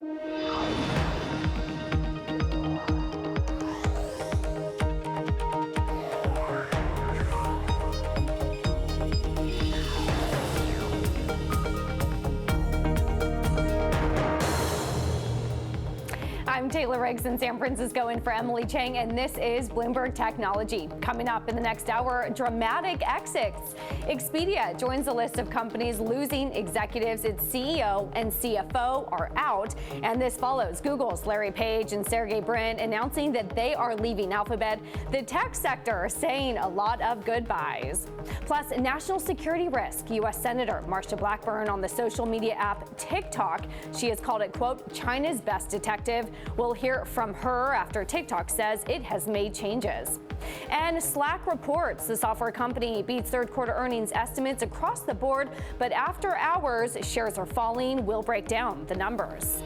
I'm Taylor Riggs in San Francisco in for Emily Chang, and this is Bloomberg Technology. Coming up in the next hour, dramatic exits. Expedia joins a list of companies losing executives. Its CEO and CFO are out, and this follows Google's Larry Page and Sergey Brin announcing that they are leaving Alphabet. The tech sector saying a lot of goodbyes. Plus, national security risk. U.S. Senator Marsha Blackburn on the social media app Tik Tok. She has called it, quote, China's best detective. We'll hear from her after TikTok says it has made changes. And Slack reports the software company beats third quarter earnings estimates across the board, but after hours, shares are falling. We'll break down the numbers.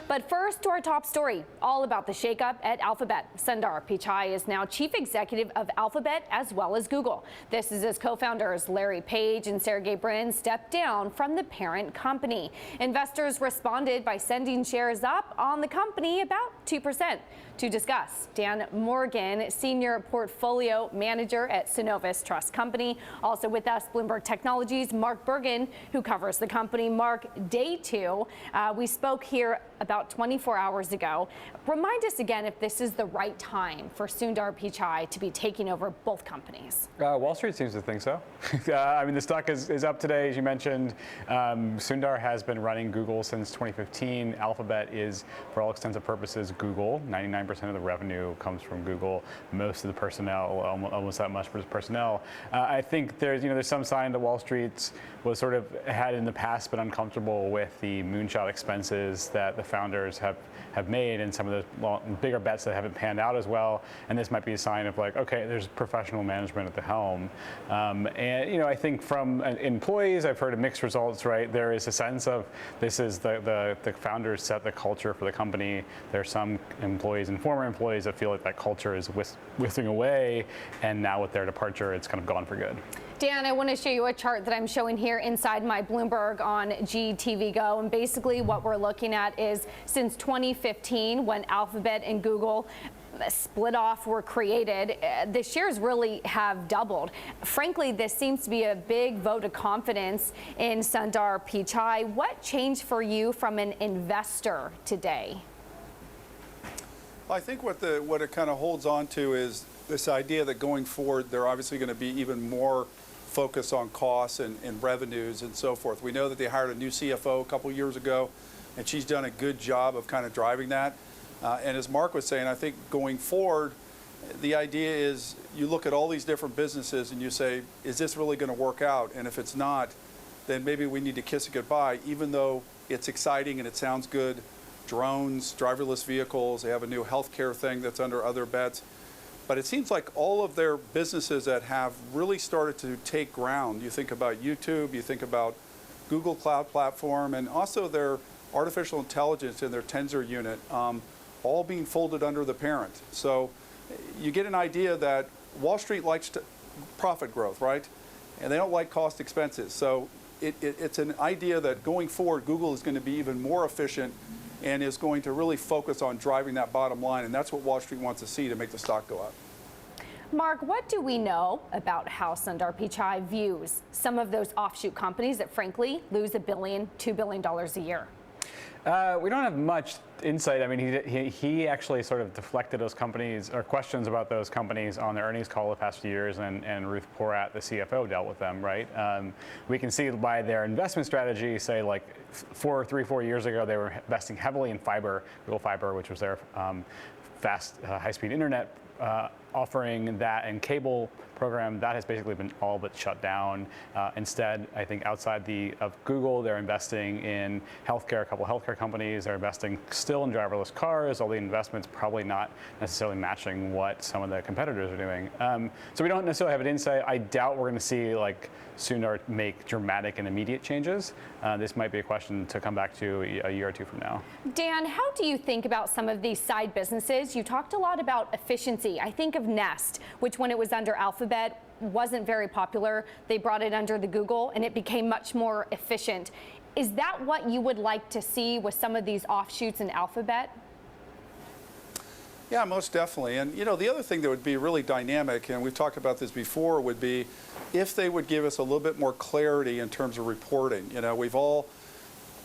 But first, to our top story, all about the shakeup at Alphabet. Sundar Pichai is now chief executive of Alphabet as well as Google. This is as co-founders Larry Page and Sergey Brin stepped down from the parent company. Investors responded by sending shares up on the company about 2%. To discuss, Dan Morgan, senior portfolio manager at Synovus Trust Company. Also with us, Bloomberg Technologies, Mark Bergen, who covers the company. Mark, day two. We spoke here about 24 hours ago. Remind us again if this is the right time for Sundar Pichai to be taking over both companies. Wall Street seems to think so. I mean, the stock is up today, as you mentioned. Sundar has been running Google since 2015. Alphabet is, for all extents and purposes, Google. 99% of the revenue comes from Google. Most of the personnel, almost that much personnel. I think there's some sign that Wall Street was sort of had in the past been uncomfortable with the moonshot expenses that the founders have made and some of the bigger bets that haven't panned out as well. And this might be a sign of like, okay, there's professional management at the helm. And I think from employees, I've heard of mixed results, right? There is a sense of this is the founders set the culture for the company. There are some employees and former employees that feel like that culture is whistling away, and now with their departure, it's kind of gone for good. Dan, I want to show you a chart that I'm showing here inside my Bloomberg on GTV Go. And basically what we're looking at is since 2015, when Alphabet and Google split off were created, the shares really have doubled. Frankly, this seems to be a big vote of confidence in Sundar Pichai. What changed for you from an investor today? I think what it kind of holds on to is this idea that going forward, they're obviously going to be even more focused on costs and revenues and so forth. We know that they hired a new CFO a couple years ago, and she's done a good job of kind of driving that. And as Mark was saying, I think going forward, the idea is you look at all these different businesses and you say, is this really going to work out? And if it's not, then maybe we need to kiss it goodbye, even though it's exciting and it sounds good. Drones, driverless vehicles, they have a new healthcare thing that's under other bets. But it seems like all of their businesses that have really started to take ground, you think about YouTube, you think about Google Cloud Platform, and also their artificial intelligence in their Tensor unit, all being folded under the parent. So you get an idea that Wall Street likes profit growth, right? And they don't like cost expenses. So it's an idea that going forward, Google is going to be even more efficient and is going to really focus on driving that bottom line. And that's what Wall Street wants to see to make the stock go up. Mark, what do we know about how Sundar Pichai views some of those offshoot companies that, frankly, lose $1 billion, $2 billion a year? We don't have much insight. I mean, he actually sort of deflected those companies or questions about those companies on their earnings call the past few years, and Ruth Porat, the CFO, dealt with them, right? We can see by their investment strategy, say like 4 years ago, they were investing heavily in fiber, Google Fiber, which was their fast, high-speed internet offering, that and cable program. That has basically been all but shut down. Instead, I think outside of Google, they're investing in healthcare, a couple of healthcare companies. They're investing still in driverless cars, all the investments probably not necessarily matching what some of the competitors are doing. So we don't necessarily have an insight. I doubt we're going to see like Sundar make dramatic and immediate changes. This might be a question to come back to a year or two from now. Dan, how do you think about some of these side businesses? You talked a lot about efficiency. I think of Nest, which when it was under Alphabet wasn't very popular. They brought it under the Google and it became much more efficient. Is that what you would like to see with some of these offshoots in Alphabet? Yeah, most definitely. And the other thing that would be really dynamic, and we've talked about this before, would be if they would give us a little bit more clarity in terms of reporting. We've all,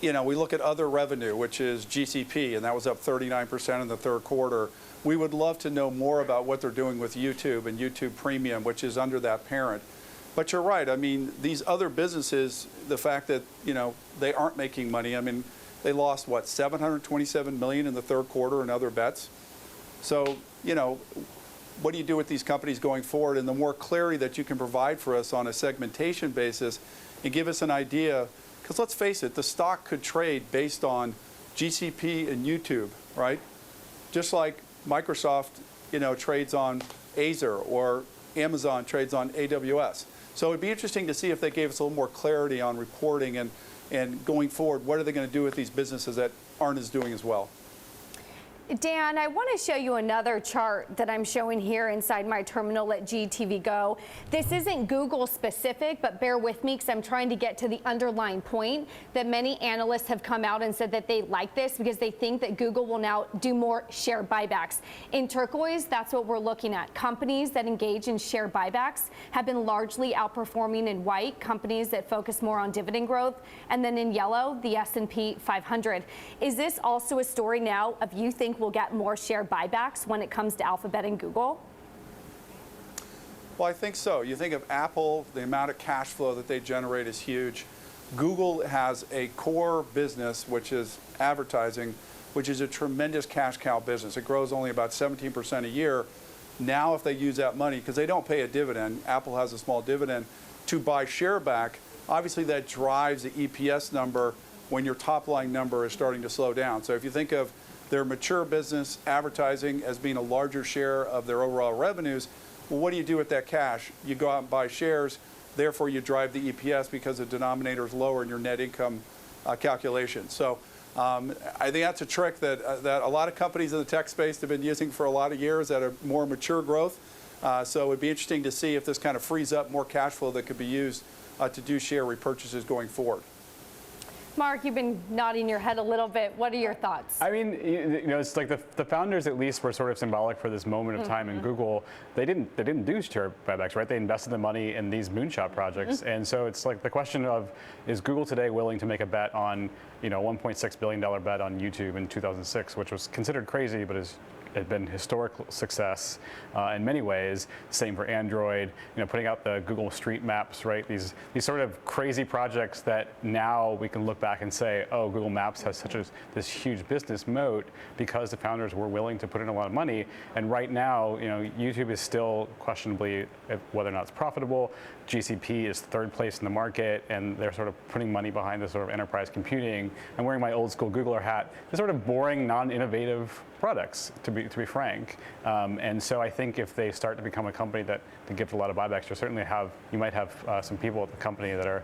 we look at other revenue, which is GCP, and that was up 39% in the third quarter. We would love to know more about what they're doing with YouTube and YouTube Premium, which is under that parent. But you're right. I mean, these other businesses, the fact that, they aren't making money. I mean, they lost, what, $727 million in the third quarter in other bets. So, what do you do with these companies going forward? And the more clarity that you can provide for us on a segmentation basis and give us an idea, because let's face it, the stock could trade based on GCP and YouTube, right? Just like Microsoft, trades on Azure, or Amazon trades on AWS. So it'd be interesting to see if they gave us a little more clarity on reporting and going forward, what are they going to do with these businesses that aren't as doing as well? Dan, I want to show you another chart that I'm showing here inside my terminal at GTV Go. This isn't Google specific, but bear with me because I'm trying to get to the underlying point that many analysts have come out and said that they like this because they think that Google will now do more share buybacks. In turquoise, that's what we're looking at. Companies that engage in share buybacks have been largely outperforming. In white, companies that focus more on dividend growth. And then in yellow, the S&P 500. Is this also a story now of you think we'll get more share buybacks when it comes to Alphabet and Google? Well, I think so. You think of Apple, the amount of cash flow that they generate is huge. Google has a core business, which is advertising, which is a tremendous cash cow business. It grows only about 17% a year. Now, if they use that money, because they don't pay a dividend, Apple has a small dividend, to buy share back, obviously that drives the EPS number when your top line number is starting to slow down. So if you think of their mature business advertising as being a larger share of their overall revenues, well, what do you do with that cash? You go out and buy shares, therefore you drive the EPS because the denominator is lower in your net income calculation. So I think that's a trick that a lot of companies in the tech space have been using for a lot of years at a more mature growth. So it would be interesting to see if this kind of frees up more cash flow that could be used to do share repurchases going forward. Mark, you've been nodding your head a little bit. What are your thoughts? I mean, it's like the founders at least were sort of symbolic for this moment of time in Google. They didn't do share buybacks, right? They invested the money in these moonshot projects, and so it's like the question of, is Google today willing to make a bet on, $1.6 billion bet on YouTube in 2006, which was considered crazy, but had been historic success in many ways. Same for Android, putting out the Google Street Maps, right? These sort of crazy projects that now we can look back and say, oh, Google Maps has this huge business moat because the founders were willing to put in a lot of money. And right now, YouTube is still questionably whether or not it's profitable. GCP is third place in the market, and they're sort of putting money behind this sort of enterprise computing. I'm wearing my old school Googler hat. They're sort of boring, non-innovative products, to be frank. And so I think if they start to become a company that gives a lot of buybacks, you might have some people at the company that are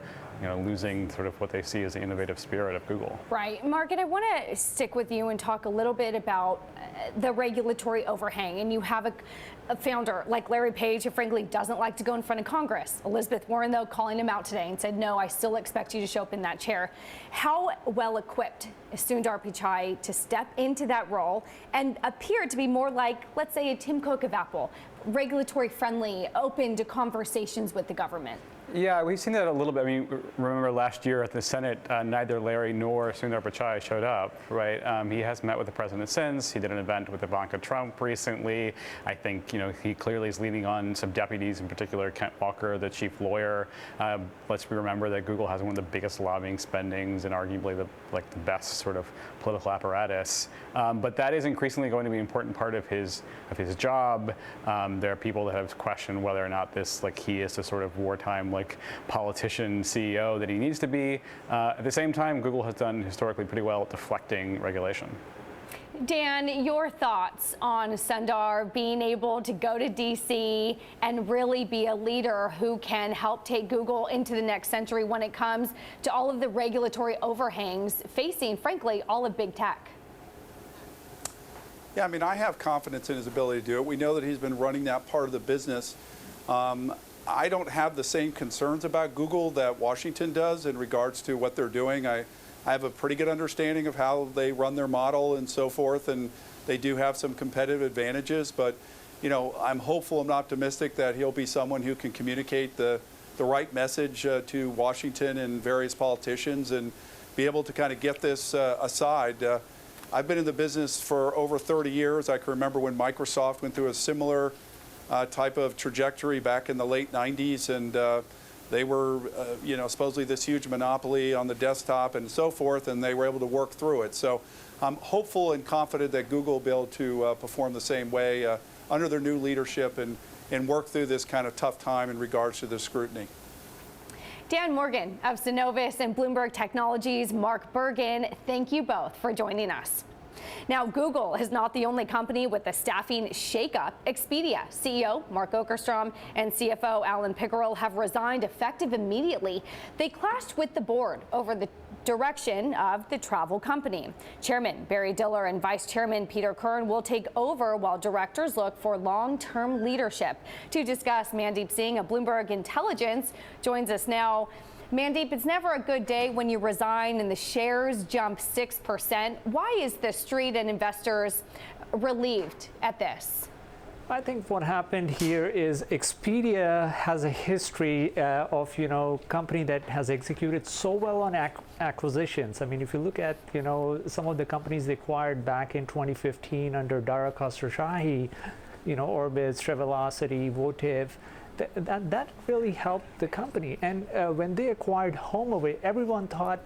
losing sort of what they see as the innovative spirit of Google. Right. Mark, and I want to stick with you and talk a little bit about the regulatory overhang. And you have a founder like Larry Page who frankly doesn't like to go in front of Congress. Elizabeth Warren, though, calling him out today and said, no, I still expect you to show up in that chair. How well equipped is Sundar Pichai to step into that role and appear to be more like, let's say, a Tim Cook of Apple, regulatory friendly, open to conversations with the government? Yeah, we've seen that a little bit. I mean, remember last year at the Senate, neither Larry nor Sundar Pichai showed up, right? He has met with the president since. He did an event with Ivanka Trump recently. I think, he clearly is leaning on some deputies, in particular Kent Walker, the chief lawyer. Let's remember that Google has one of the biggest lobbying spendings and arguably the best sort of political apparatus. But that is increasingly going to be an important part of his job. There are people that have questioned whether or not he is the sort of wartime politician CEO that he needs to be. At the same time, Google has done historically pretty well at deflecting regulation. Dan, your thoughts on Sundar being able to go to DC and really be a leader who can help take Google into the next century when it comes to all of the regulatory overhangs facing, frankly, all of big tech? Yeah, I mean, I have confidence in his ability to do it. We know that he's been running that part of the business. I don't have the same concerns about Google that Washington does in regards to what they're doing. I have a pretty good understanding of how they run their model and so forth, and they do have some competitive advantages. But, I'm hopeful and optimistic that he'll be someone who can communicate the right message to Washington and various politicians and be able to kind of get this aside. I've been in the business for over 30 years. I can remember when Microsoft went through a similar type of trajectory back in the late 90s, and they were, supposedly this huge monopoly on the desktop and so forth, and they were able to work through it. So I'm hopeful and confident that Google will be able to perform the same way under their new leadership and work through this kind of tough time in regards to the scrutiny. Dan Morgan of Synovus and Bloomberg Technologies, Mark Bergen, thank you both for joining us. Now, Google is not the only company with a staffing shakeup. Expedia CEO Mark Okerstrom and CFO Alan Pickerel have resigned effective immediately. They clashed with the board over the direction of the travel company. Chairman Barry Diller and Vice Chairman Peter Kern will take over while directors look for long-term leadership. To discuss, Mandeep Singh of Bloomberg Intelligence joins us now. Mandeep, it's never a good day when you resign and the shares jump 6%. Why is the street and investors relieved at this? I think what happened here is Expedia has a history of, company that has executed so well on acquisitions. I mean, if you look at, some of the companies they acquired back in 2015 under Dara Khosrowshahi, Orbitz, Travelocity, Votive, that really helped the company. And when they acquired HomeAway, everyone thought,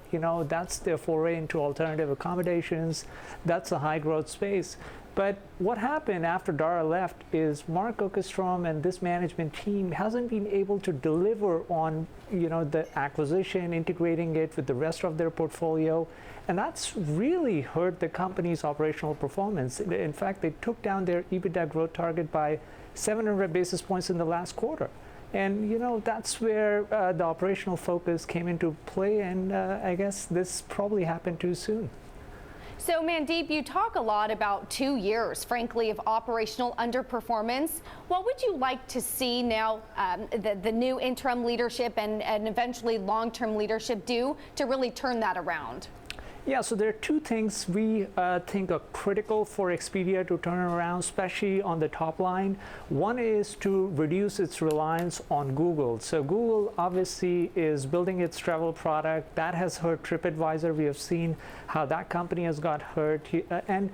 that's their foray into alternative accommodations. That's a high growth space. But what happened after Dara left is Mark Okerstrom and this management team hasn't been able to deliver on, the acquisition, integrating it with the rest of their portfolio. And that's really hurt the company's operational performance. In fact, they took down their EBITDA growth target by 700 basis points in the last quarter. And, that's where the operational focus came into play. And I guess this probably happened too soon. So, Mandeep, you talk a lot about 2 years, frankly, of operational underperformance. What would you like to see now the new interim leadership and eventually long-term leadership do to really turn that around? Yeah, so there are two things we think are critical for Expedia to turn around, especially on the top line. One is to reduce its reliance on Google. So Google obviously is building its travel product. That has hurt TripAdvisor. We have seen how that company has got hurt. And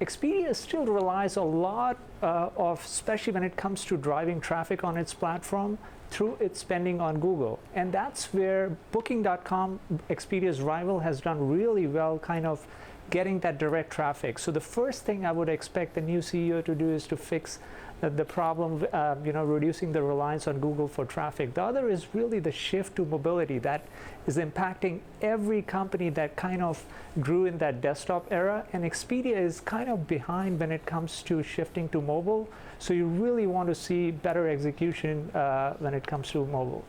Expedia still relies a lot of, especially when it comes to driving traffic on its platform, through its spending on Google. And that's where Booking.com, Expedia's rival, has done really well kind of getting that direct traffic. So the first thing I would expect the new CEO to do is to fix the problem, reducing the reliance on Google for traffic. The other is really the shift to mobility that is impacting every company that kind of grew in that desktop era. And Expedia is kind of behind when it comes to shifting to mobile. So you really want to see better execution when it comes to mobile.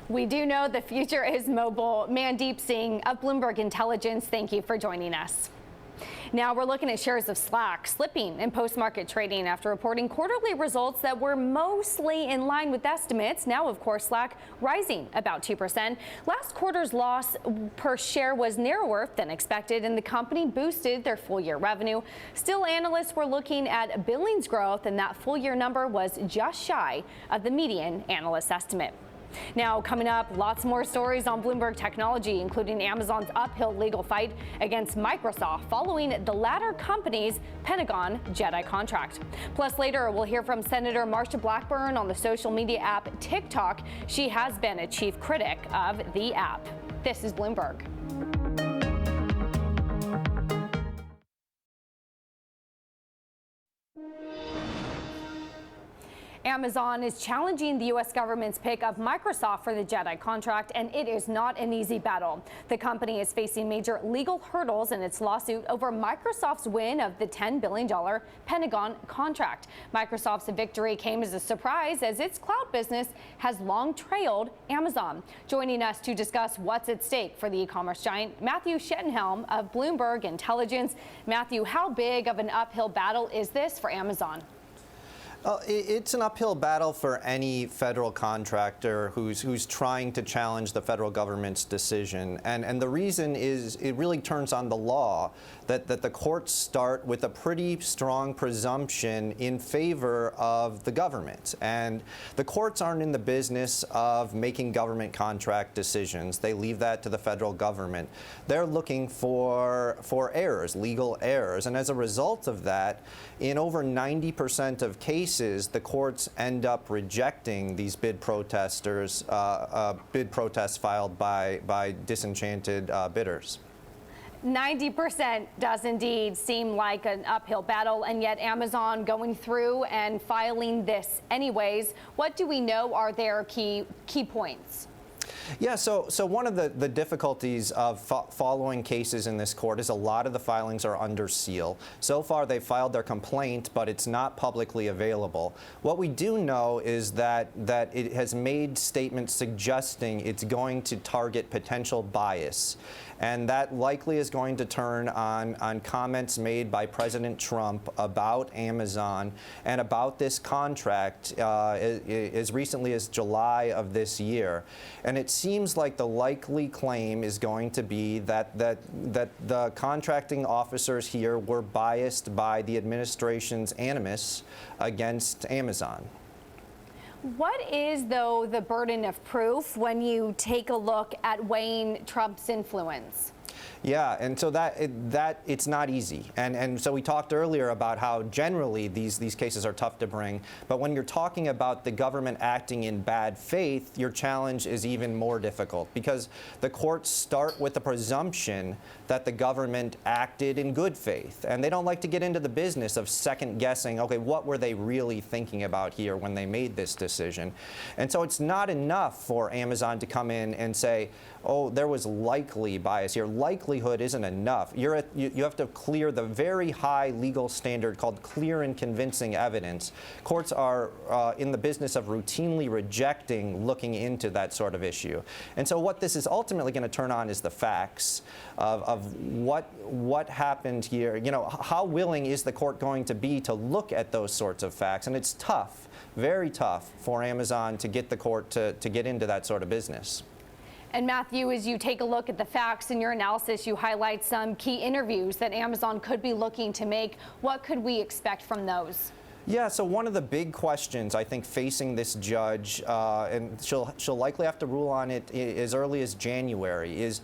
We do know the future is mobile. Mandeep Singh of Bloomberg Intelligence, thank you for joining us. Now we're looking at shares of Slack slipping in post-market trading after reporting quarterly results that were mostly in line with estimates. Now, of course, Slack rising about 2%. Last quarter's loss per share was narrower than expected, and the company boosted their full-year revenue. Still, analysts were looking at billings growth, and that full-year number was just shy of the median analyst estimate. Now, coming up, lots more stories on Bloomberg Technology, including Amazon's uphill legal fight against Microsoft following the latter company's Pentagon Jedi contract. Plus, later, we'll hear from Senator Marsha Blackburn on the social media app Tik Tok. She has been a chief critic of the app. This is Bloomberg. Amazon is challenging the U.S. government's pick of Microsoft for the Jedi contract, and it is not an easy battle. The company is facing major legal hurdles in its lawsuit over Microsoft's win of the $10 billion Pentagon contract. Microsoft's victory came as a surprise, as its cloud business has long trailed Amazon. Joining us to discuss what's at stake for the e-commerce giant, Matthew Schettenhelm of Bloomberg Intelligence. Matthew, how big of an uphill battle is this for Amazon? It's an uphill battle for any federal contractor who's trying to challenge the federal government's decision. And the reason is it really turns on the law that the courts start with a pretty strong presumption in favor of the government. And the courts aren't in the business of making government contract decisions. They leave that to the federal government. They're looking for errors, legal errors. And as a result of that, in over 90% of cases, the courts end up rejecting these bid protests filed by disenchanted bidders. 90% does indeed seem like an uphill battle, and yet Amazon going through and filing this anyways. What do we know are their key points? Yeah, so one of the difficulties of following cases in this court is a lot of the filings are under seal. So far, they filed their complaint, but it's not publicly available. What we do know is that it has made statements suggesting it's going to target potential bias. And that likely is going to turn on comments made by President Trump about Amazon and about this contract as recently as July of this year. And it seems like the likely claim is going to be that the contracting officers here were biased by the administration's animus against Amazon. What is, though, the burden of proof when you take a look at weighing Trump's influence? Yeah, and so that it's not easy. And so we talked earlier about how generally these cases are tough to bring, but when you're talking about the government acting in bad faith, your challenge is even more difficult because the courts start with the presumption that the government acted in good faith. And they don't like to get into the business of second guessing, okay, what were they really thinking about here when they made this decision? And so it's not enough for Amazon to come in and say, oh, there was likely bias here. Likelihood isn't enough. You have to clear the very high legal standard called clear and convincing evidence. Courts are in the business of routinely rejecting looking into that sort of issue. And so what this is ultimately going to turn on is the facts of what happened here. You know, how willing is the court going to be to look at those sorts of facts? And it's tough, very tough for Amazon to get the court to get into that sort of business. And Matthew, as you take a look at the facts in your analysis, you highlight some key interviews that Amazon could be looking to make. What could we expect from those? Yeah, so one of the big questions I think facing this judge, and she'll likely have to rule on it as early as January, is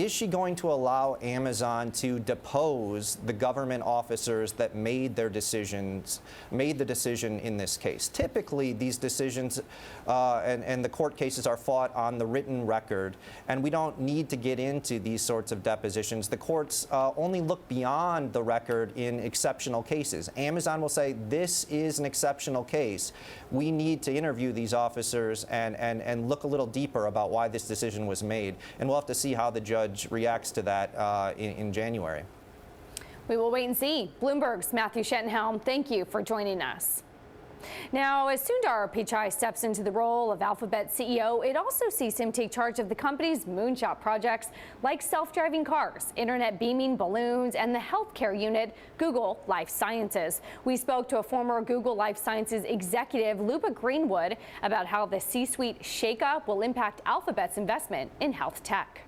she going to allow Amazon to depose the government officers that made the decision in this case? Typically, these decisions and the court cases are fought on the written record, and we don't need to get into these sorts of depositions. The courts only look beyond the record in exceptional cases. Amazon will say, this is an exceptional case. We need to interview these officers and look a little deeper about why this decision was made. And we'll have to see how the judge reacts to that in January. We will wait and see. Bloomberg's Matthew Schettenhelm, thank you for joining us. Now, as Sundar Pichai steps into the role of Alphabet CEO, it also sees him take charge of the company's moonshot projects like self-driving cars, internet beaming balloons, and the healthcare unit, Google Life Sciences. We spoke to a former Google Life Sciences executive, Luba Greenwood, about how the C-suite shakeup will impact Alphabet's investment in health tech.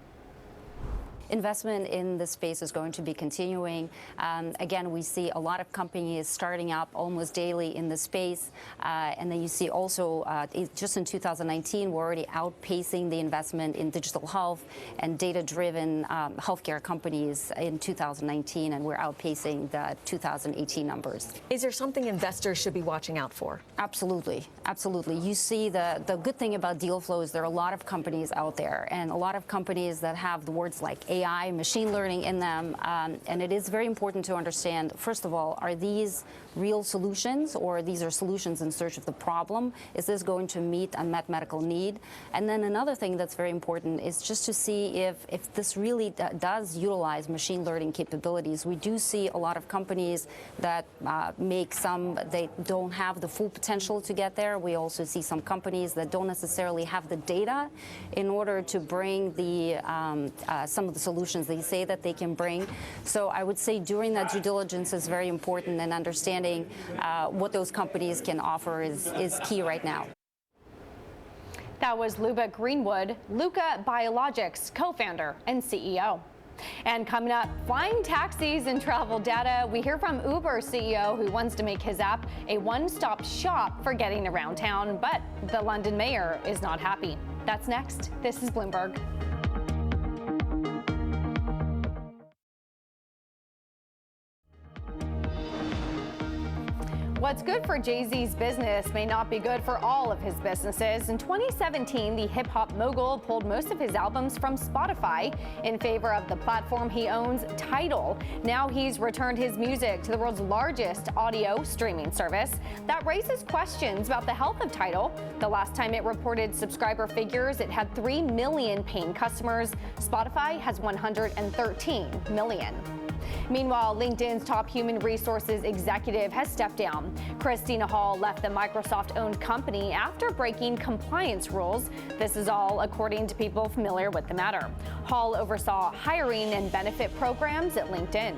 Investment in this space is going to be continuing. Again, we see a lot of companies starting up almost daily in the space. And then you see also, just in 2019, we're already outpacing the investment in digital health and data-driven healthcare companies in 2019, and we're outpacing the 2018 numbers. Is there something investors should be watching out for? Absolutely. Absolutely. You see the good thing about deal flow is there are a lot of companies out there, and a lot of companies that have the words like AI, machine learning in them, and it is very important to understand, first of all, are these real solutions, or these are solutions in search of the problem? Is this going to meet unmet medical need? And then another thing that's very important is just to see if this really does utilize machine learning capabilities. We do see a lot of companies that they don't have the full potential to get there. We also see some companies that don't necessarily have the data in order to bring some of the solutions they say that they can bring. So I would say doing that due diligence is very important, and understanding what those companies can offer is key right now. That was Luba Greenwood, Luca Biologics co-founder and CEO. And coming up, flying taxis and travel data. We hear from Uber CEO who wants to make his app a one-stop shop for getting around town, but the London mayor is not happy. That's next. This is Bloomberg. What's good for Jay-Z's business may not be good for all of his businesses. In 2017, the hip-hop mogul pulled most of his albums from Spotify in favor of the platform he owns, Tidal. Now he's returned his music to the world's largest audio streaming service. That raises questions about the health of Tidal. The last time it reported subscriber figures, it had 3 million paying customers. Spotify has 113 million. Meanwhile, LinkedIn's top human resources executive has stepped down. Christina Hall left the Microsoft-owned company after breaking compliance rules. This is all according to people familiar with the matter. Hall oversaw hiring and benefit programs at LinkedIn.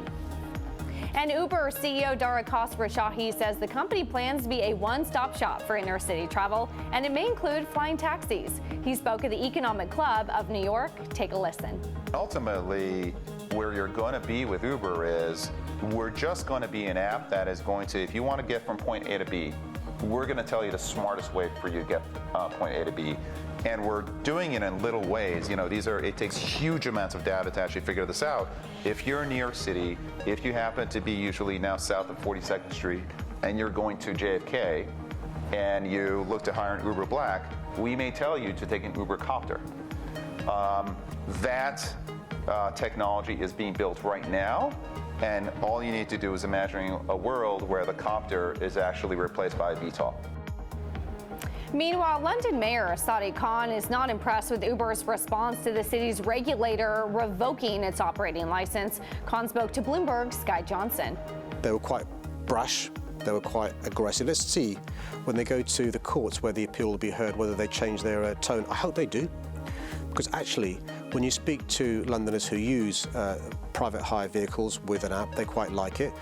And Uber CEO Dara Khosrowshahi says the company plans to be a one-stop shop for inner-city travel, and it may include flying taxis. He spoke at the Economic Club of New York. Take a listen. Ultimately, where you're going to be with Uber is we're just going to be an app that is going to, if you want to get from point A to B, we're going to tell you the smartest way for you to get point A to B. And we're doing it in little ways. You know, it takes huge amounts of data to actually figure this out. If you're in New York City, if you happen to be usually now south of 42nd Street, and you're going to JFK, and you look to hire an Uber Black, we may tell you to take an Uber Copter. That technology is being built right now, and all you need to do is imagining a world where the copter is actually replaced by a VTOL. Meanwhile, London Mayor Sadiq Khan is not impressed with Uber's response to the city's regulator revoking its operating license. Khan spoke to Bloomberg's Sky Johnson. They were quite brash. They were quite aggressive. Let's see when they go to the courts where the appeal will be heard, whether they change their tone. I hope they do. Because actually, when you speak to Londoners who use private hire vehicles with an app, they quite like it.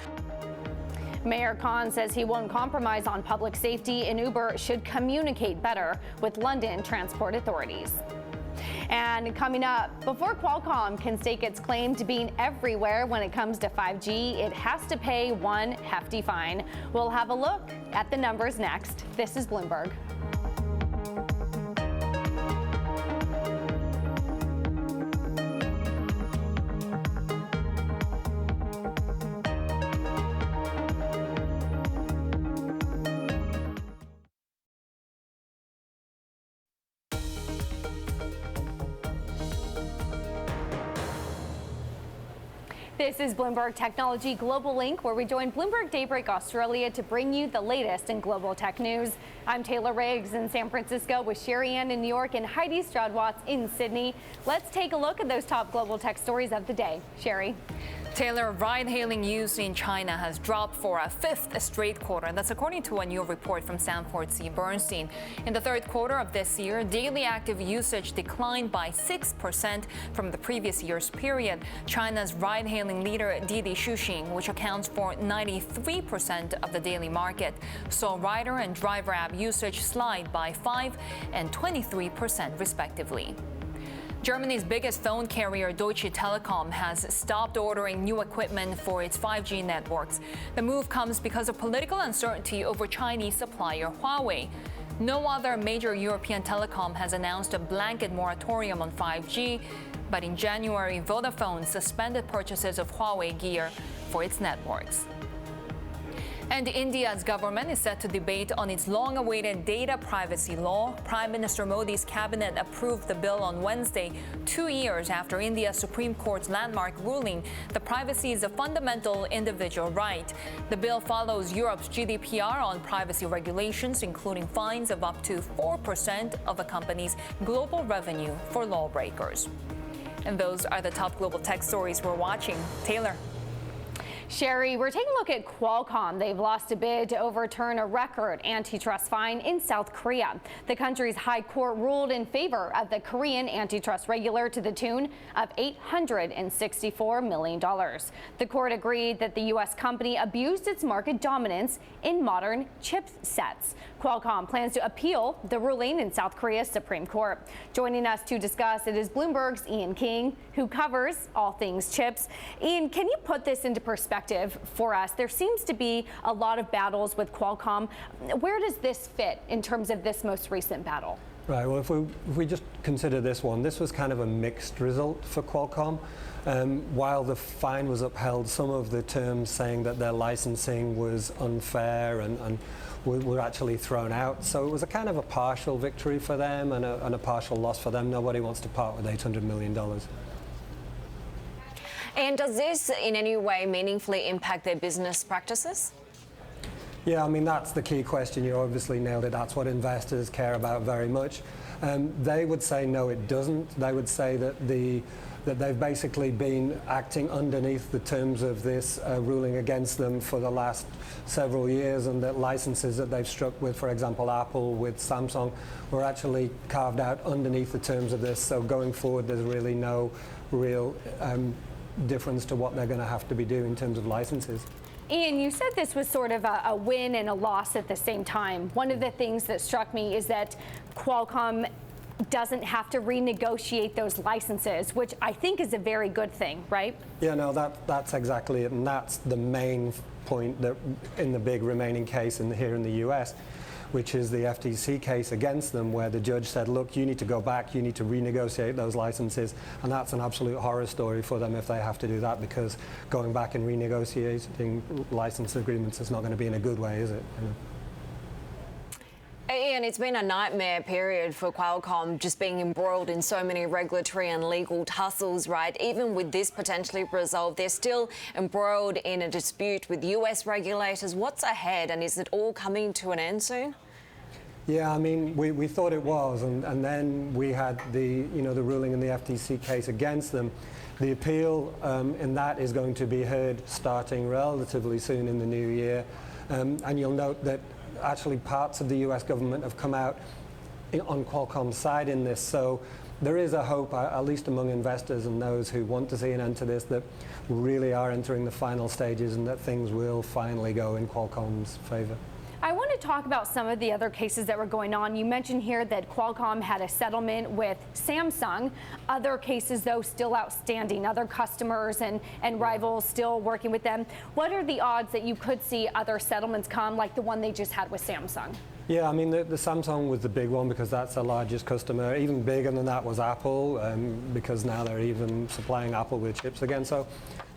Mayor Khan says he won't compromise on public safety, and Uber should communicate better with London transport authorities. And coming up, before Qualcomm can stake its claim to being everywhere when it comes to 5G, it has to pay one hefty fine. We'll have a look at the numbers next. This is Bloomberg. This is Bloomberg Technology Global Link, where we join Bloomberg Daybreak Australia to bring you the latest in global tech news. I'm Taylor Riggs in San Francisco with Sherry Ann in New York and Heidi Stroud-Watts in Sydney. Let's take a look at those top global tech stories of the day. Sherry. Taylor, ride-hailing use in China has dropped for a fifth straight quarter. That's according to a new report from Sanford C. Bernstein. In the third quarter of this year, daily active usage declined by 6% from the previous year's period. China's ride-hailing leader Didi Xuxing, which accounts for 93% of the daily market, saw rider and driver app usage slide by 5% and 23% respectively. Germany's biggest phone carrier, Deutsche Telekom, has stopped ordering new equipment for its 5G networks. The move comes because of political uncertainty over Chinese supplier Huawei. No other major European telecom has announced a blanket moratorium on 5G, but in January, Vodafone suspended purchases of Huawei gear for its networks. And India's government is set to debate on its long-awaited data privacy law. Prime Minister Modi's cabinet approved the bill on Wednesday, 2 years after India's Supreme Court's landmark ruling that privacy is a fundamental individual right. The bill follows Europe's GDPR on privacy regulations, including fines of up to 4% of a company's global revenue for lawbreakers. And those are the top global tech stories we're watching. Taylor. Sherry, we're taking a look at Qualcomm. They've lost a bid to overturn a record antitrust fine in South Korea. The country's high court ruled in favor of the Korean antitrust regulator to the tune of $864 million. The court agreed that the U.S. company abused its market dominance in modern chipsets. Qualcomm plans to appeal the ruling in South Korea's Supreme Court. Joining us to discuss it is Bloomberg's Ian King, who covers all things chips. Ian, can you put this into perspective for us? There seems to be a lot of battles with Qualcomm. Where does this fit in terms of this most recent battle? Right, well, if we just consider this one, this was kind of a mixed result for Qualcomm. While the fine was upheld, some of the terms saying that their licensing was unfair and were actually thrown out. So it was a kind of a partial victory for them and a partial loss for them. Nobody wants to part with $800 million. And does this in any way meaningfully impact their business practices? Yeah, I mean, that's the key question. You obviously nailed it. That's what investors care about very much. They would say no, it doesn't. They would say that they've basically been acting underneath the terms of this ruling against them for the last several years, and that licenses that they've struck with, for example, Apple, with Samsung, were actually carved out underneath the terms of this. So going forward, there's really no real difference to what they're going to have to be doing in terms of licenses. Ian, you said this was sort of a win and a loss at the same time. One of the things that struck me is that Qualcomm doesn't have to renegotiate those licenses, which I think is a very good thing, right? Yeah, no, that's exactly it, and that's the main point that in the big remaining case here in the US, which is the FTC case against them, where the judge said, look, you need to go back, you need to renegotiate those licenses, and that's an absolute horror story for them if they have to do that, because going back and renegotiating license agreements is not going to be in a good way, is it? You know? Ian, it's been a nightmare period for Qualcomm, just being embroiled in so many regulatory and legal tussles, right? Even with this potentially resolved, they're still embroiled in a dispute with US regulators. What's ahead, and is it all coming to an end soon? Yeah, I mean, we thought it was, and then we had the ruling in the FTC case against them. The appeal in that is going to be heard starting relatively soon in the new year, and you'll note that actually parts of the US government have come out on Qualcomm's side in this. So there is a hope, at least among investors and those who want to see an end to this, that we really are entering the final stages and that things will finally go in Qualcomm's favor. I want to talk about some of the other cases that were going on. You mentioned here that Qualcomm had a settlement with Samsung. Other cases, though, still outstanding. Other customers and rivals still working with them. What are the odds that you could see other settlements come, like the one they just had with Samsung? Yeah, I mean, the Samsung was the big one because that's the largest customer. Even bigger than that was Apple, because now they're even supplying Apple with chips again. So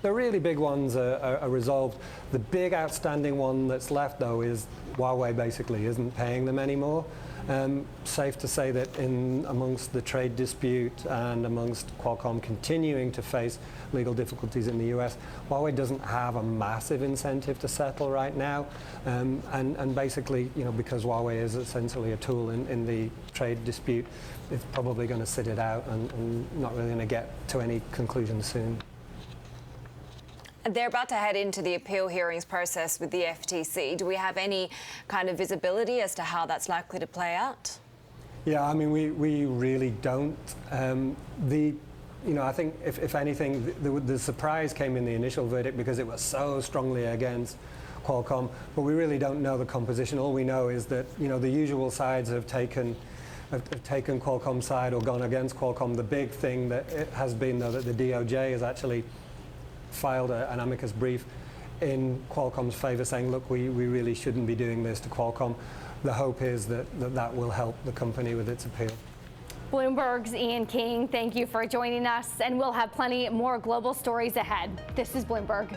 the really big ones are resolved. The big outstanding one that's left, though, is Huawei basically isn't paying them anymore. Safe to say that amongst the trade dispute and amongst Qualcomm continuing to face legal difficulties in the US, Huawei doesn't have a massive incentive to settle right now. And basically, because Huawei is essentially a tool in the trade dispute, it's probably going to sit it out and not really going to get to any conclusion soon. They're about to head into the appeal hearings process with the FTC. Do we have any kind of visibility as to how that's likely to play out? Yeah, I mean, we really don't. I think if anything, the surprise came in the initial verdict because it was so strongly against Qualcomm, but we really don't know the composition. All we know is that, the usual sides have taken Qualcomm's side or gone against Qualcomm. The big thing that it has been, though, that the DOJ has actually filed an amicus brief in Qualcomm's favor saying, look, we really shouldn't be doing this to Qualcomm. The hope is that will help the company with its appeal. Bloomberg's Ian King, thank you for joining us, and we'll have plenty more global stories ahead. This is Bloomberg.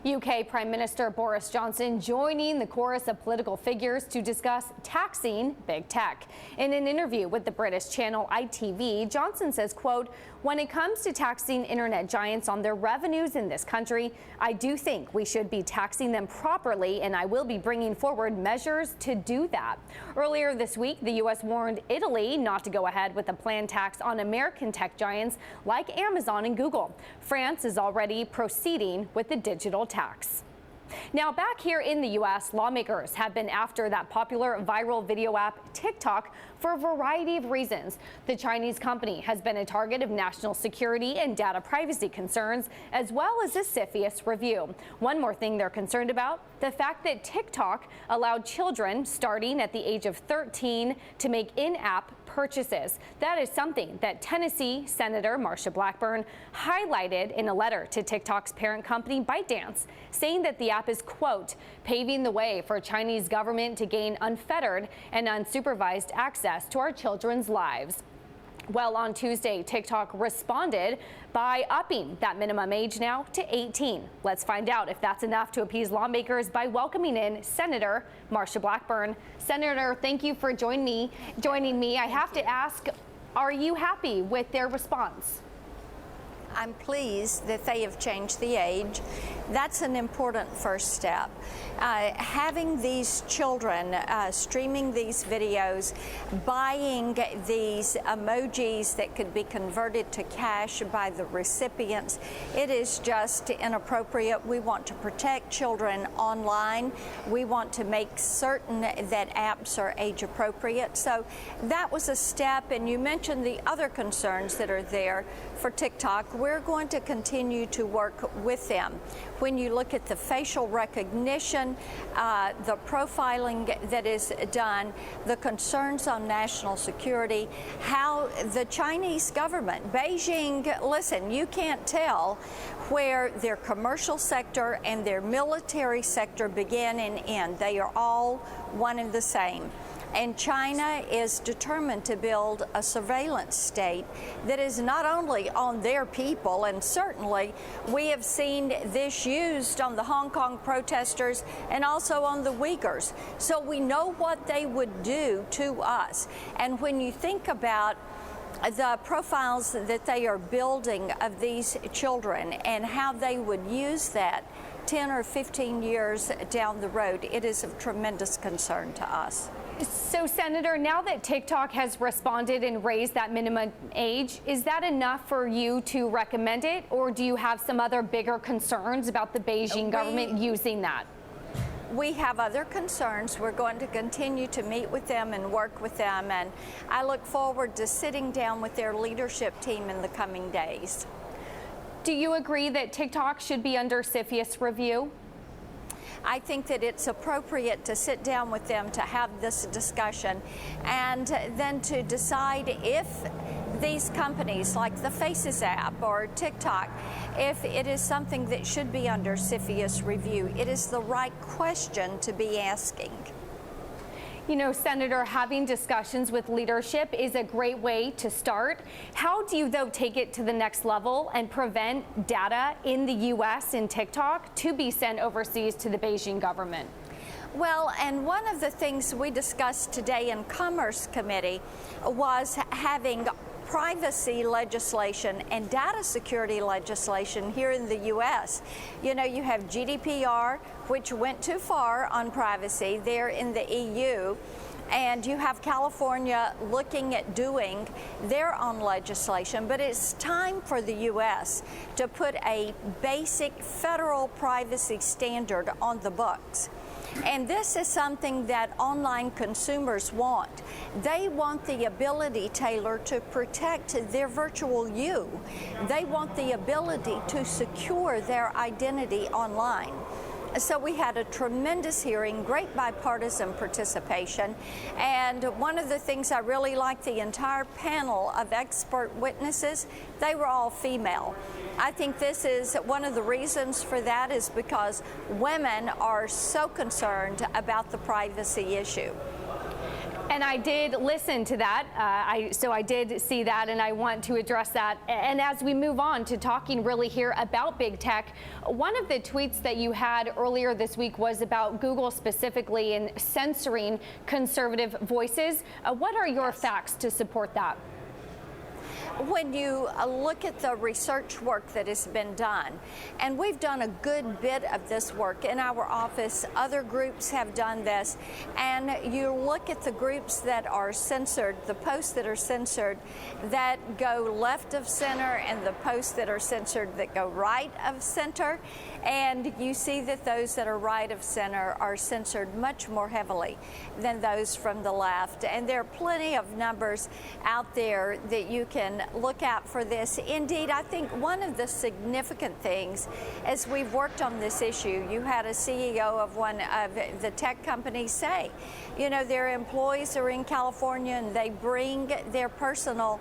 UK Prime Minister Boris Johnson joining the chorus of political figures to discuss taxing big tech. In an interview with the British channel ITV, Johnson says, quote, when it comes to taxing internet giants on their revenues in this country, I do think we should be taxing them properly, and I will be bringing forward measures to do that. Earlier this week, the U.S. warned Italy not to go ahead with a planned tax on American tech giants like Amazon and Google. France is already proceeding with the digital tax. Now, back here in the U.S., lawmakers have been after that popular viral video app TikTok for a variety of reasons. The Chinese company has been a target of national security and data privacy concerns, as well as a CFIUS review. One more thing they're concerned about, the fact that TikTok allowed children starting at the age of 13 to make in-app purchases. That is something that Tennessee Senator Marsha Blackburn highlighted in a letter to TikTok's parent company ByteDance, saying that the app is, quote, paving the way for Chinese government to gain unfettered and unsupervised access to our children's lives. Well, on Tuesday, TikTok responded by upping that minimum age now to 18. Let's find out if that's enough to appease lawmakers by welcoming in Senator Marsha Blackburn. Senator, thank you for joining me. I have to ask, are you happy with their response? I'm pleased that they have changed the age. That's an important first step. Having these children streaming these videos, buying these emojis that could be converted to cash by the recipients, it is just inappropriate. We want to protect children online. We want to make certain that apps are age appropriate. So that was a step, and you mentioned the other concerns that are there for TikTok. We're going to continue to work with them. When you look at the facial recognition, the profiling that is done, the concerns on national security, how the Chinese government, Beijing, listen, you can't tell where their commercial sector and their military sector begin and end. They are all one and the same. And China is determined to build a surveillance state that is not only on their people, and certainly we have seen this used on the Hong Kong protesters and also on the Uyghurs. So we know what they would do to us. And when you think about the profiles that they are building of these children and how they would use that 10 or 15 years down the road, it is of tremendous concern to us. So, Senator, now that TikTok has responded and raised that minimum age, is that enough for you to recommend it, or do you have some other bigger concerns about the Beijing government using that? We have other concerns. We're going to continue to meet with them and work with them, and I look forward to sitting down with their leadership team in the coming days. Do you agree that TikTok should be under CFIUS review? I think that it's appropriate to sit down with them to have this discussion and then to decide if these companies like the Faces app or TikTok, if it is something that should be under CFIUS review. It is the right question to be asking. You know, Senator, having discussions with leadership is a great way to start. How do you, though, take it to the next level and prevent data in the U.S. and TikTok to be sent overseas to the Beijing government? Well, and one of the things we discussed today in Commerce Committee was having privacy legislation and data security legislation here in the U.S. You know, you have GDPR, which went too far on privacy there in the EU, and you have California looking at doing their own legislation, but it's time for the U.S. to put a basic federal privacy standard on the books. And this is something that online consumers want. They want the ability, Taylor, to protect their virtual you. They want the ability to secure their identity online. So we had a tremendous hearing, great bipartisan participation, and one of the things I really liked, the entire panel of expert witnesses, they were all female. I think this is one of the reasons for that is because women are so concerned about the privacy issue. And I did listen to that, so I did see that, and I want to address that. And as we move on to talking really here about big tech, one of the tweets that you had earlier this week was about Google specifically and censoring conservative voices. What are your facts to support that? When you look at the research work that has been done, and we've done a good bit of this work in our office, other groups have done this, and you look at the groups that are censored, the posts that are censored that go left of center and the posts that are censored that go right of center, and you see that those that are right of center are censored much more heavily than those from the left. And there are plenty of numbers out there that you can look out for this. Indeed, I think one of the significant things as we've worked on this issue, you had a CEO of one of the tech companies say, you know, their employees are in California and they bring their personal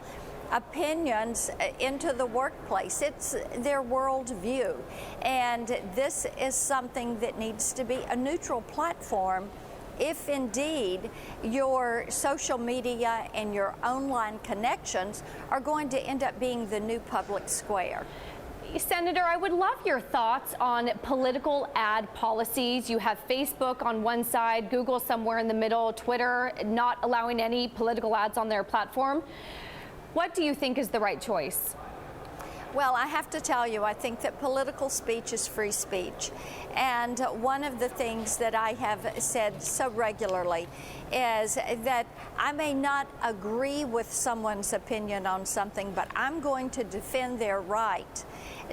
opinions into the workplace. It's their worldview. And this is something that needs to be a neutral platform if indeed your social media and your online connections are going to end up being the new public square. Senator, I would love your thoughts on political ad policies. You have Facebook on one side, Google somewhere in the middle, Twitter not allowing any political ads on their platform. What do you think is the right choice? Well, I have to tell you, I think that political speech is free speech. And one of the things that I have said so regularly is that I may not agree with someone's opinion on something, but I'm going to defend their right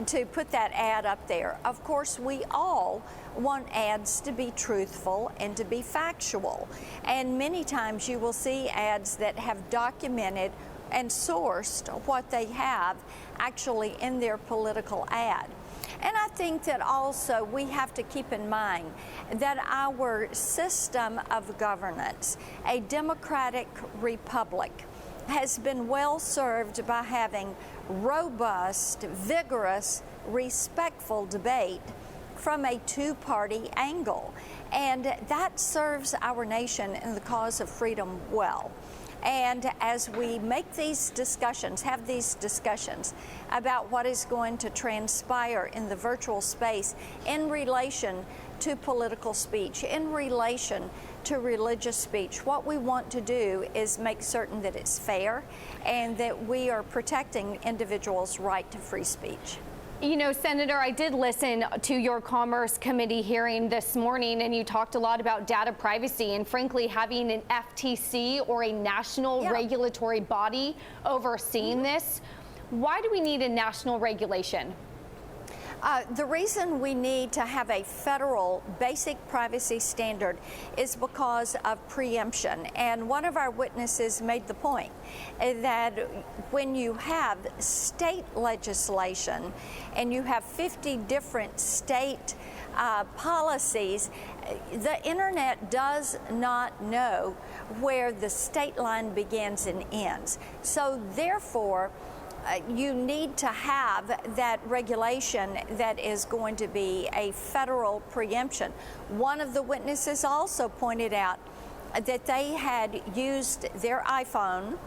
to put that ad up there. Of course, we all want ads to be truthful and to be factual. And many times you will see ads that have documented and sourced what they have actually in their political ad. And I think that also we have to keep in mind that our system of governance, a democratic republic, has been well served by having robust, vigorous, respectful debate from a two-party angle. And that serves our nation and the cause of freedom well. And as we make these discussions, have these discussions about what is going to transpire in the virtual space in relation to political speech, in relation to religious speech, what we want to do is make certain that it's fair and that we are protecting individuals' right to free speech. You know, Senator, I did listen to your Commerce Committee hearing this morning, and you talked a lot about data privacy and, frankly, having an FTC or a national regulatory body overseeing this. Why do we need a national regulation? The reason we need to have a federal basic privacy standard is because of preemption. And one of our witnesses made the point that when you have state legislation and you have 50 different state policies, the internet does not know where the state line begins and ends. So therefore, you need to have that regulation that is going to be a federal preemption. One of the witnesses also pointed out that they had used their iPhone,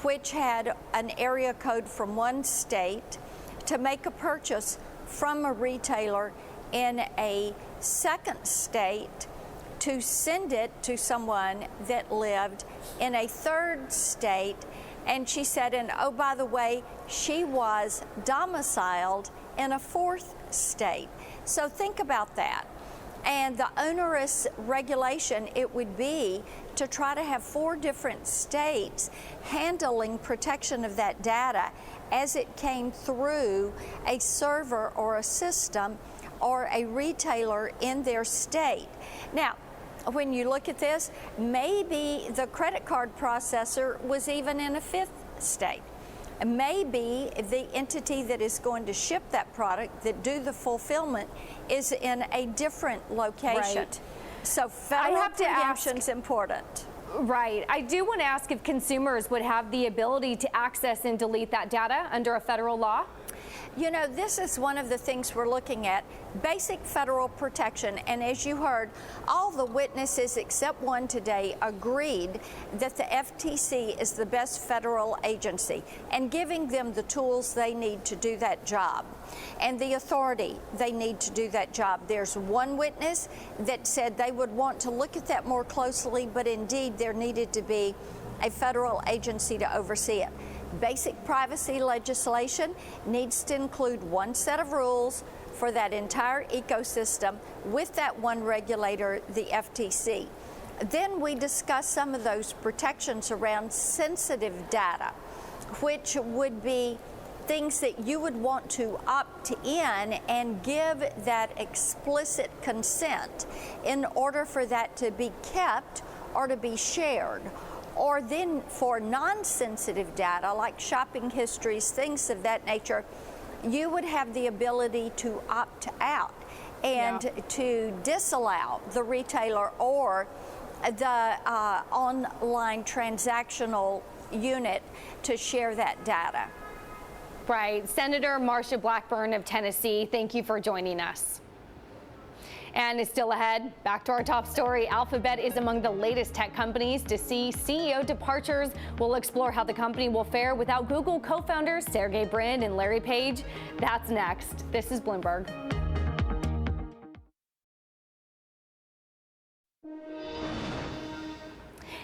which had an area code from one state, to make a purchase from a retailer in a second state to send it to someone that lived in a third state. And she said, and oh, by the way, she was domiciled in a fourth state. So think about that. And the onerous regulation it would be to try to have 4 different states handling protection of that data as it came through a server or a system or a retailer in their state. Now, when you look at this, maybe the credit card processor was even in a 5th state. Maybe the entity that is going to ship that product, that do the fulfillment, is in a different location. Right. So federal preemption is important. Right. I do want to ask if consumers would have the ability to access and delete that data under a federal law. You know, this is one of the things we're looking at, basic federal protection. And as you heard, all the witnesses except one today agreed that the FTC is the best federal agency and giving them the tools they need to do that job and the authority they need to do that job. There's one witness that said they would want to look at that more closely, but indeed there needed to be a federal agency to oversee it. Basic privacy legislation needs to include one set of rules for that entire ecosystem with that one regulator, the FTC. Then we discuss some of those protections around sensitive data, which would be things that you would want to opt in and give that explicit consent in order for that to be kept or to be shared. Or then for non-sensitive data like shopping histories, things of that nature, you would have the ability to opt out and to disallow the retailer or the online transactional unit to share that data. Right. Senator Marsha Blackburn of Tennessee, thank you for joining us. And it's still ahead. Back to our top story. Alphabet is among the latest tech companies to see CEO departures. We'll explore how the company will fare without Google co-founders Sergey Brin and Larry Page. That's next. This is Bloomberg.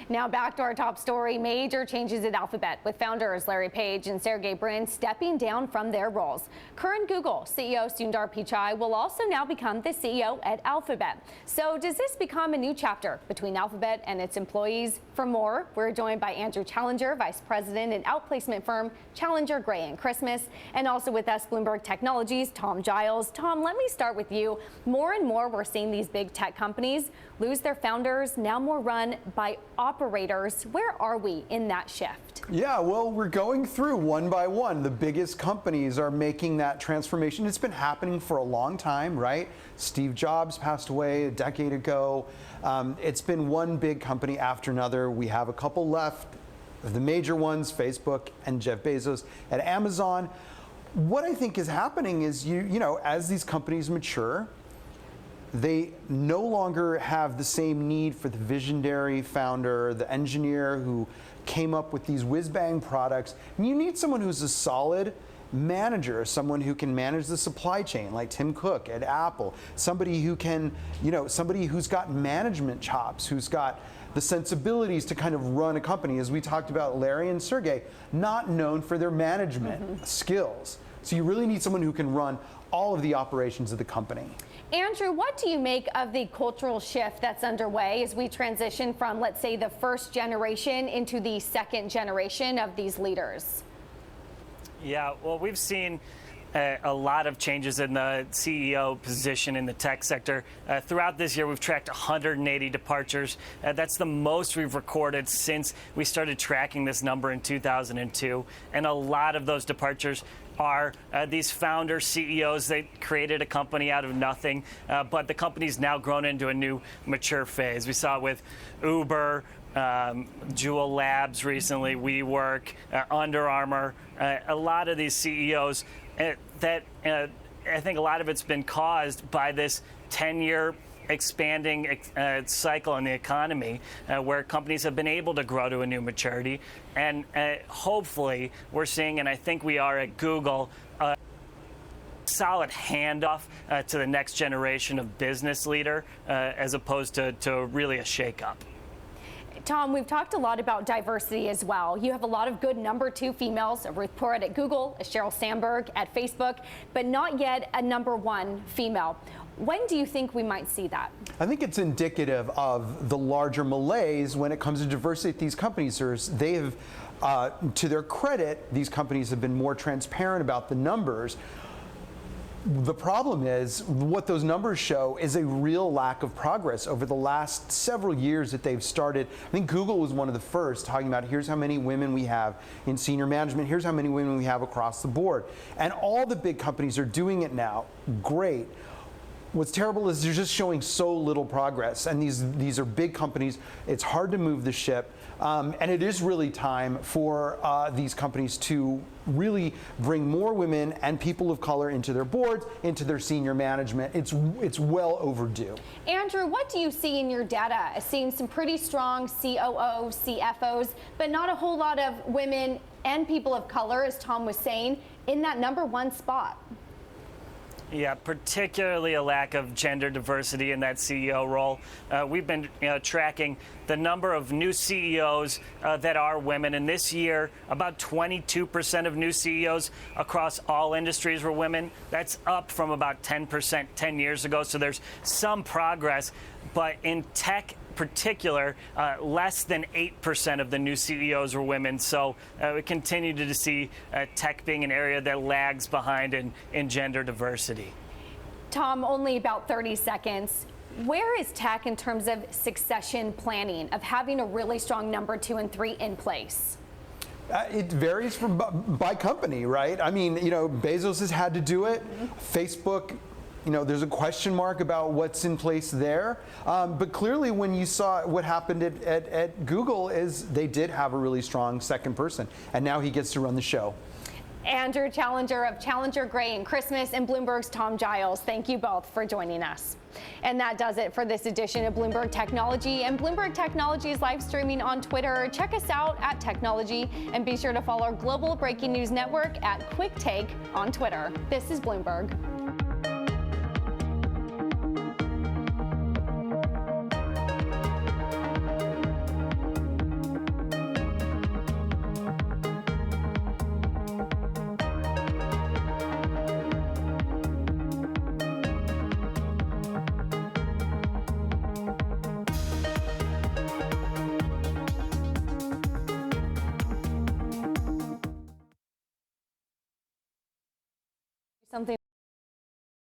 Now back to our top story. Major changes at Alphabet, with founders Larry Page and Sergey Brin stepping down from their roles. Current Google CEO Sundar Pichai will also now become the CEO at Alphabet. So does this become a new chapter between Alphabet and its employees? For more, we're joined by Andrew Challenger, Vice President at outplacement firm Challenger Gray & Christmas, and also with us, Bloomberg Technologies, Tom Giles. Tom, let me start with you. More and more, we're seeing these big tech companies lose their founders, now more run by operators. Where are we in that shift? Yeah, well, we're going through one by one. The biggest companies are making that transformation. It's been happening for a long time, right? Steve Jobs passed away a decade ago. It's been one big company after another. We have a couple left, the major ones, Facebook and Jeff Bezos at Amazon. What I think is happening is, you know, as these companies mature, they no longer have the same need for the visionary founder, the engineer who came up with these whiz-bang products. And you need someone who's a solid manager, someone who can manage the supply chain, like Tim Cook at Apple, somebody who can, you know, somebody who's got management chops, who's got the sensibilities to kind of run a company. As we talked about, Larry and Sergey, not known for their management skills. So you really need someone who can run all of the operations of the company. Andrew, what do you make of the cultural shift that's underway as we transition from, let's say, the first generation into the second generation of these leaders? Yeah, well, we've seen a lot of changes in the CEO position in the tech sector. Throughout this year, we've tracked 180 departures. That's the most we've recorded since we started tracking this number in 2002. And a lot of those departures are these founder CEOs that created a company out of nothing, but the company's now grown into a new mature phase. We saw it with Uber, Jewel Labs recently, WeWork, Under Armour, a lot of these CEOs that I think a lot of it's been caused by this 10-year expanding cycle in the economy where companies have been able to grow to a new maturity. And hopefully we're seeing, and I think we are at Google, a solid handoff to the next generation of business leader as opposed to really a shakeup. Tom, we've talked a lot about diversity as well. You have a lot of good number 2 females, a Ruth Porat at Google, a Sheryl Sandberg at Facebook, but not yet a number 1 female. When do you think we might see that? I think it's indicative of the larger malaise when it comes to diversity at these companies. They have, to their credit, these companies have been more transparent about the numbers. The problem is what those numbers show is a real lack of progress over the last several years that they've started. I think Google was one of the first talking about here's how many women we have in senior management, here's how many women we have across the board. And all the big companies are doing it now. Great. What's terrible is they're just showing so little progress, and these are big companies. It's hard to move the ship, and it is really time for these companies to really bring more women and people of color into their boards, into their senior management. It's well overdue. Andrew, what do you see in your data? Seeing some pretty strong COOs, CFOs, but not a whole lot of women and people of color, as Tom was saying, in that number 1 spot. Yeah, particularly a lack of gender diversity in that CEO role. We've been tracking the number of new CEOs that are women, and this year, about 22% of new CEOs across all industries were women. That's up from about 10% 10 years ago, so there's some progress. But in tech particular, less than 8% of the new CEOs were women. So we continue to see tech being an area that lags behind in gender diversity. Tom, only about 30 seconds. Where is tech in terms of succession planning, of having a really strong number 2 and 3 in place? It varies by company, right? I mean, Bezos has had to do it. Facebook, there's a question mark about what's in place there. But clearly, when you saw what happened at Google, is they did have a really strong second person, and now he gets to run the show. Andrew Challenger of Challenger Gray and Christmas, and Bloomberg's Tom Giles. Thank you both for joining us. And that does it for this edition of Bloomberg Technology. And Bloomberg Technology is live streaming on Twitter. Check us out at Technology, and be sure to follow our Global Breaking News Network at Quick Take on Twitter. This is Bloomberg.